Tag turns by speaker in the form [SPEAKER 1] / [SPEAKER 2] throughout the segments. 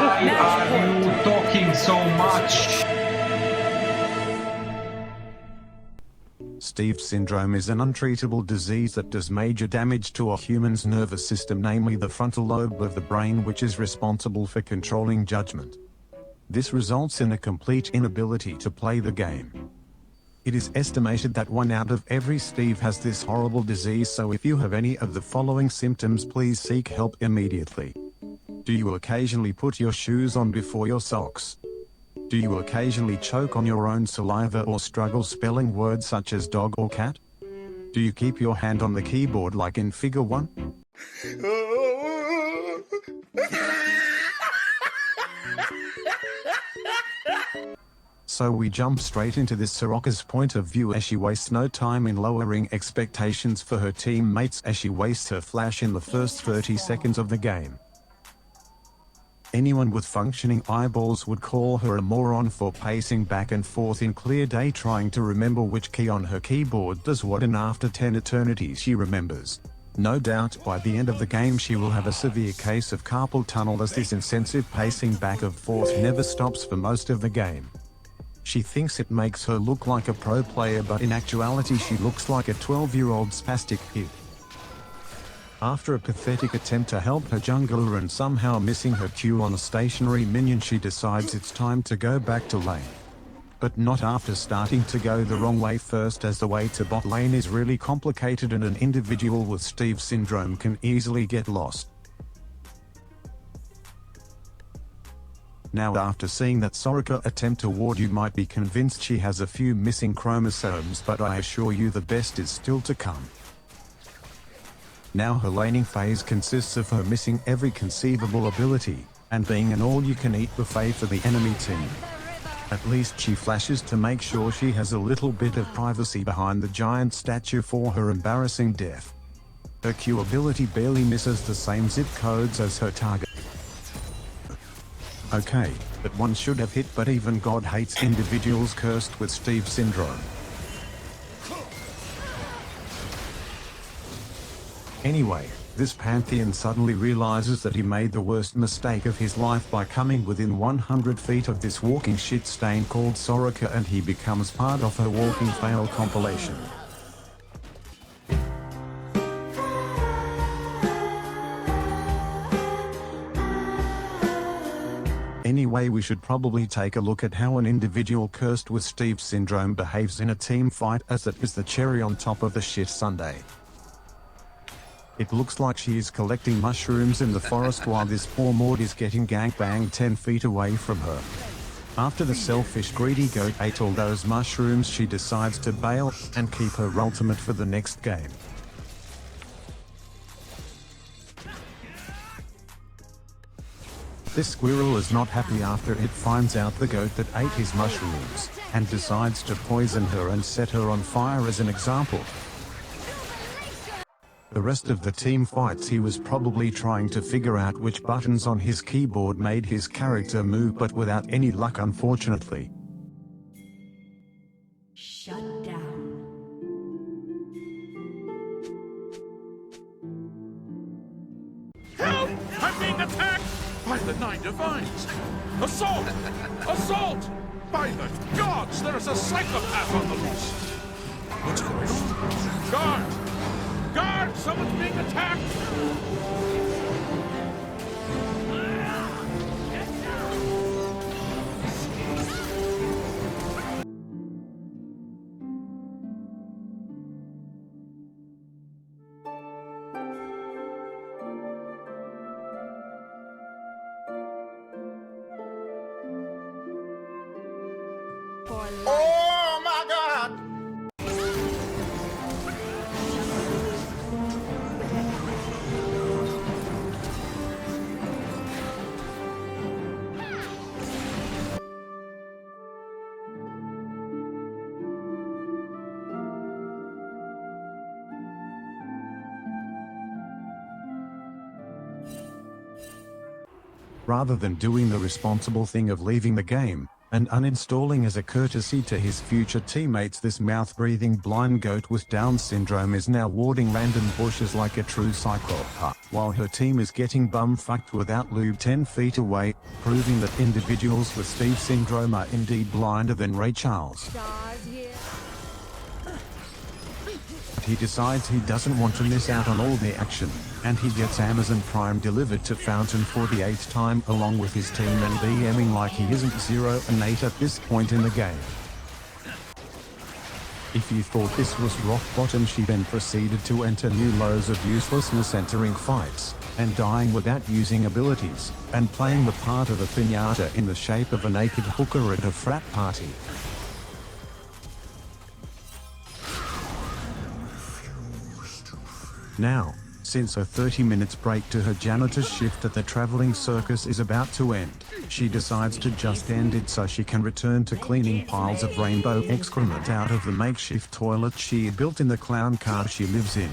[SPEAKER 1] Why are you talking so much?
[SPEAKER 2] Steve syndrome is an untreatable disease that does major damage to a human's nervous system, namely the frontal lobe of the brain, which is responsible for controlling judgment. This results in a complete inability to play the game. It is estimated that 1 out of every Steve has this horrible disease, so if you have any of the following symptoms, please seek help immediately. Do you occasionally put your shoes on before your socks? Do you occasionally choke on your own saliva or struggle spelling words such as dog or cat? Do you keep your hand on the keyboard like in Figure 1? So we jump straight into this Soraka's point of view as she wastes no time in lowering expectations for her teammates as she wastes her flash in the first 30 seconds of the game. Anyone with functioning eyeballs would call her a moron for pacing back and forth in clear day trying to remember which key on her keyboard does what, and after 10 eternities she remembers. No doubt by the end of the game she will have a severe case of carpal tunnel, as this incessant pacing back and forth never stops for most of the game. She thinks it makes her look like a pro player, but in actuality she looks like a 12-year-old spastic kid. After a pathetic attempt to help her jungler and somehow missing her Q on a stationary minion, she decides it's time to go back to lane. But not after starting to go the wrong way first, as the way to bot lane is really complicated and an individual with Steve syndrome can easily get lost. Now after seeing that Soraka attempt to ward, you might be convinced she has a few missing chromosomes, but I assure you the best is still to come. Now her laning phase consists of her missing every conceivable ability, and being an all-you-can-eat buffet for the enemy team. At least she flashes to make sure she has a little bit of privacy behind the giant statue for her embarrassing death. Her Q ability barely misses the same zip codes as her target. Okay, that one should have hit, but even God hates individuals cursed with Steve syndrome. Anyway, this Pantheon suddenly realizes that he made the worst mistake of his life by coming within 100 feet of this walking shit stain called Soraka, and he becomes part of her walking fail compilation. Anyway, we should probably take a look at how an individual cursed with Steve syndrome behaves in a team fight, as that is the cherry on top of the shit sundae. It looks like she is collecting mushrooms in the forest while this poor Maud is getting gangbanged 10 feet away from her. After the selfish greedy goat ate all those mushrooms, she decides to bail and keep her ultimate for the next game. This squirrel is not happy after it finds out the goat that ate his mushrooms, and decides to poison her and set her on fire as an example. The rest of the team fights, he was probably trying to figure out which buttons on his keyboard made his character move, but without any luck, unfortunately.
[SPEAKER 3] Shut down.
[SPEAKER 4] Help! I'm being attacked by the Nine Divines! Assault! Assault! By the gods, there is a psychopath on the loose! What's going on? Guard! Guard! Someone's being attacked!
[SPEAKER 5] Oh my God!
[SPEAKER 2] Rather than doing the responsible thing of leaving the game, and uninstalling as a courtesy to his future teammates. This mouth-breathing blind goat with Down syndrome is now warding random bushes like a true psychopath, while her team is getting bum-fucked without lube 10 feet away, proving that individuals with Steve syndrome are indeed blinder than Ray Charles. He decides he doesn't want to miss out on all the action, and he gets Amazon Prime delivered to Fountain for the 8th time along with his team and BMing like he isn't 0 and 8 at this point in the game. If you thought this was rock bottom, she then proceeded to enter new lows of uselessness, entering fights, and dying without using abilities, and playing the part of a piñata in the shape of a naked hooker at a frat party. Now, since her 30 minutes break to her janitor's shift at the traveling circus is about to end, she decides to just end it so she can return to cleaning piles of rainbow excrement out of the makeshift toilet she built in the clown car she lives in.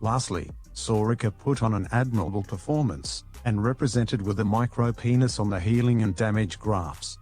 [SPEAKER 2] Lastly, Soraka put on an admirable performance, and represented with a micro penis on the healing and damage graphs.